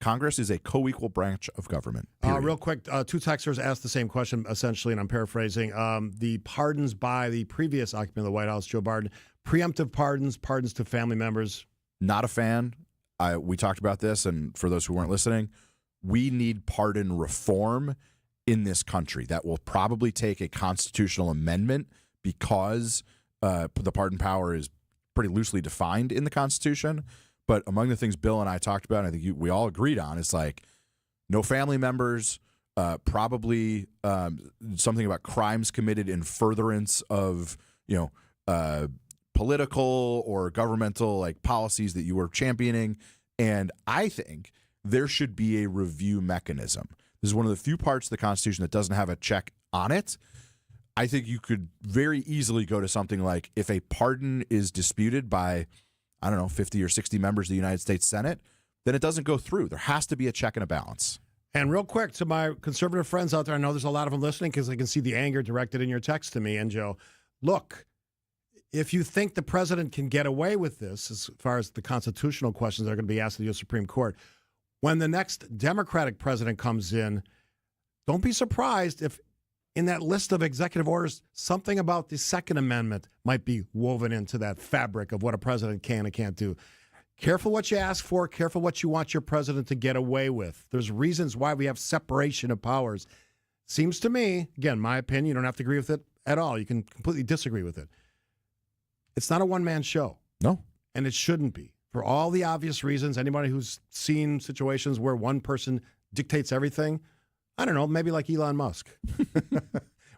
Congress is a co-equal branch of government. Real quick, two texters asked the same question, essentially, and I'm paraphrasing. The pardons by the previous occupant of the White House, Joe Biden, preemptive pardons to family members. Not a fan. We talked about this, and for those who weren't listening, we need pardon reform in this country. That will probably take a constitutional amendment because the pardon power is pretty loosely defined in the Constitution. But among the things Bill and I talked about, and I think we all agreed on, is like no family members, probably something about crimes committed in furtherance of, political or governmental policies that you were championing. And I think there should be a review mechanism. This is one of the few parts of the Constitution that doesn't have a check on it. I think you could very easily go to something like, if a pardon is disputed by, 50 or 60 members of the United States Senate, then it doesn't go through. There has to be a check and a balance. And real quick, to my conservative friends out there, I know there's a lot of them listening because I can see the anger directed in your text to me. And Joe, look, if you think the president can get away with this, as far as the constitutional questions that are going to be asked of the U.S. Supreme Court, when the next Democratic president comes in, don't be surprised if in that list of executive orders, something about the Second Amendment might be woven into that fabric of what a president can and can't do. Careful what you ask for. Careful what you want your president to get away with. There's reasons why we have separation of powers. Seems to me, again, my opinion, you don't have to agree with it at all. You can completely disagree with it. It's not a one-man show. No. And it shouldn't be. For all the obvious reasons, anybody who's seen situations where one person dictates everything, I don't know, maybe like Elon Musk when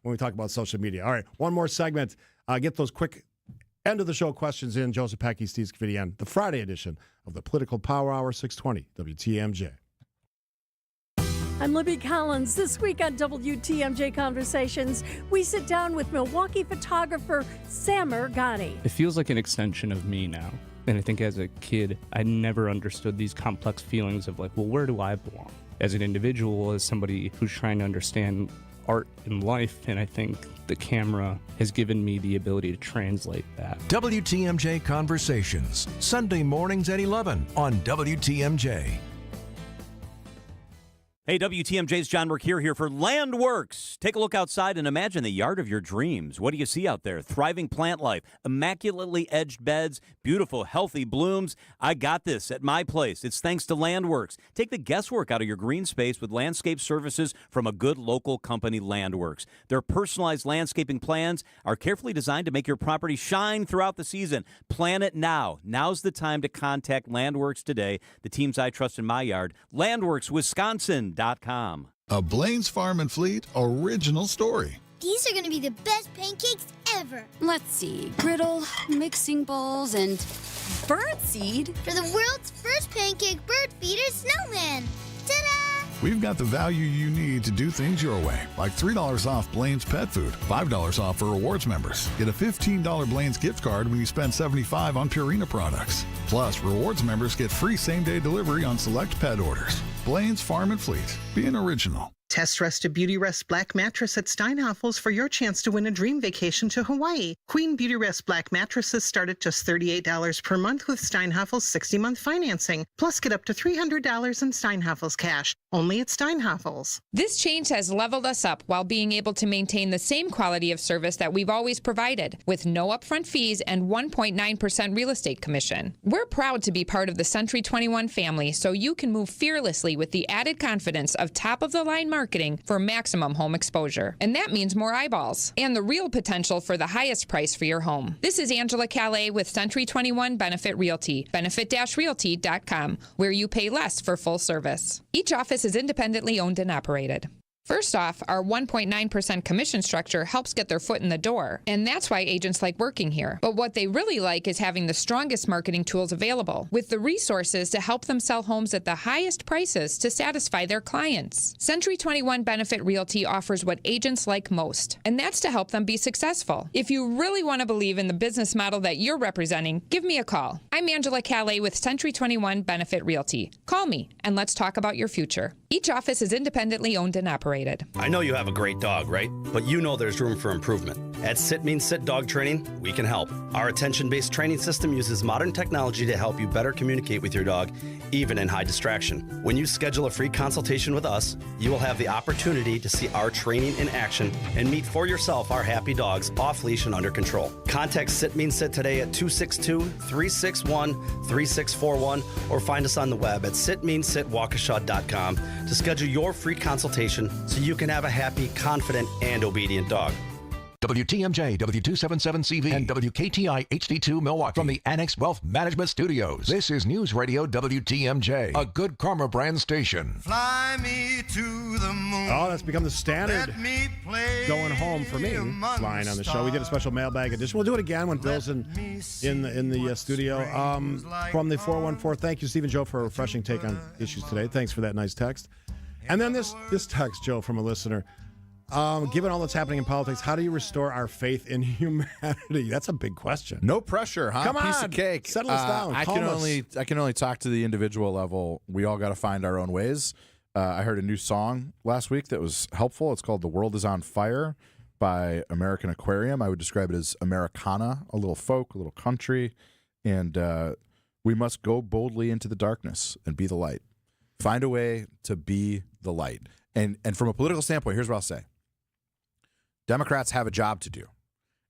we talk about social media. All right, one more segment. Get those quick End of the show, questions in. Joseph Packy, Steve Scaffidi, and the Friday edition of the Political Power Hour, 620 WTMJ. I'm Libby Collins. This week on WTMJ Conversations, we sit down with Milwaukee photographer Samer Ghani. It feels like an extension of me now. And I think as a kid, I never understood these complex feelings of like, well, where do I belong? As an individual, as somebody who's trying to understand art and life, and I think the camera has given me the ability to translate that. WTMJ Conversations, Sunday mornings at 11 on WTMJ. Hey, WTMJ's John Mercure here for Landworks. Take a look outside and imagine the yard of your dreams. What do you see out there? Thriving plant life, immaculately edged beds, beautiful, healthy blooms. I got this at my place. It's thanks to Landworks. Take the guesswork out of your green space with landscape services from a good local company, Landworks. Their personalized landscaping plans are carefully designed to make your property shine throughout the season. Plan it now. Now's the time to contact Landworks today, the teams I trust in my yard. LandworksWisconsin.com. A Blaine's Farm and Fleet original story. These are going to be the best pancakes ever. Let's see, griddle, mixing bowls, and birdseed. For the world's first pancake bird feeder snowman. Ta-da! We've got the value you need to do things your way, like $3 off Blaine's pet food, $5 off for rewards members. Get a $15 Blaine's gift card when you spend $75 on Purina products. Plus, rewards members get free same-day delivery on select pet orders. Blaine's Farm and Fleet, being original. Test Rest a Beauty Rest Black Mattress at Steinhafels for your chance to win a dream vacation to Hawaii. Queen Beauty Rest Black Mattresses start at just $38 per month with Steinhafels 60-month financing. Plus, get up to $300 in Steinhafels cash. Only at Steinhafels. This change has leveled us up while being able to maintain the same quality of service that we've always provided, with no upfront fees and 1.9% real estate commission. We're proud to be part of the Century 21 family, so you can move fearlessly with the added confidence of top-of-the-line marketing for maximum home exposure. And that means more eyeballs and the real potential for the highest price for your home. This is Angela Calais with Century 21 Benefit Realty, benefit-realty.com, where you pay less for full service. Each office is independently owned and operated. First off, our 1.9% commission structure helps get their foot in the door, and that's why agents like working here. But what they really like is having the strongest marketing tools available, with the resources to help them sell homes at the highest prices to satisfy their clients. Century 21 Benefit Realty offers what agents like most, and that's to help them be successful. If you really want to believe in the business model that you're representing, give me a call. I'm Angela Calais with Century 21 Benefit Realty. Call me, and let's talk about your future. Each office is independently owned and operated. I know you have a great dog, right? But you know there's room for improvement. At Sit Means Sit Dog Training, we can help. Our attention-based training system uses modern technology to help you better communicate with your dog, even in high distraction. When you schedule a free consultation with us, you will have the opportunity to see our training in action and meet for yourself our happy dogs off leash and under control. Contact Sit Means Sit today at 262-361-3641 or find us on the web at sitmeansitwaukesha.com to schedule your free consultation so you can have a happy, confident, and obedient dog. WTMJ, W277CV, and WKTI HD2 Milwaukee from the Annex Wealth Management Studios. This is News Radio WTMJ, a Good Karma brand station. Fly me to the moon. Oh, that's become the standard going home for me, flying on the show. We did a special mailbag edition. We'll do it again when Bill's in the studio. From the 414, thank you, Stephen Joe, for a refreshing take on issues today. Thanks for that nice text. And then this text, Joe, from a listener. Given all that's happening in politics, how do you restore our faith in humanity? That's a big question. No pressure, huh? Come on, piece of cake. Settle us down. I can only talk to the individual level. We all got to find our own ways. I heard a new song last week that was helpful. It's called "The World Is on Fire" by American Aquarium. I would describe it as Americana, a little folk, a little country, and we must go boldly into the darkness and be the light. Find a way to be the light. And from a political standpoint, here's what I'll say. Democrats have a job to do,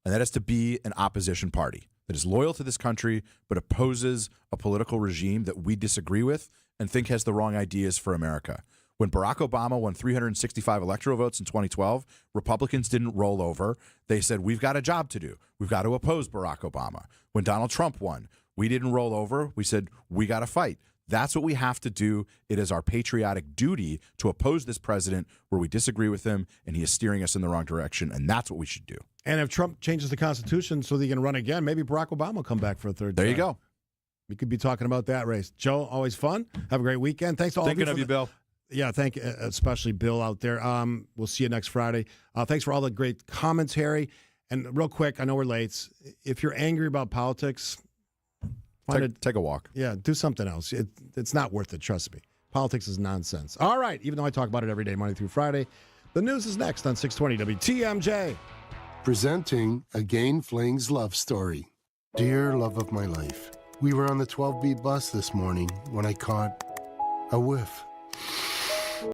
and that is to be an opposition party that is loyal to this country but opposes a political regime that we disagree with and think has the wrong ideas for America. When Barack Obama won 365 electoral votes in 2012, Republicans didn't roll over. They said, we've got a job to do. We've got to oppose Barack Obama. When Donald Trump won, we didn't roll over. We said, we got to fight. That's what we have to do. It is our patriotic duty to oppose this president where we disagree with him and he is steering us in the wrong direction, and that's what we should do. And if Trump changes the Constitution so that he can run again, maybe Barack Obama will come back for a third There time. you go. We could be talking about that race. Joe, always fun. Have a great weekend. Thanks to all Thinking of you. of you, Bill. Yeah, thank you, especially Bill out there. We'll see you next Friday. Thanks for all the great commentary. And real quick, I know we're late. If you're angry about politics, take a walk. Yeah, do something else. It's not worth it, trust me. Politics is nonsense. All right, even though I talk about it every day, Monday through Friday, the news is next on 620 WTMJ. Presenting a Gain Flings love story. Dear love of my life, we were on the 12B bus this morning when I caught a whiff.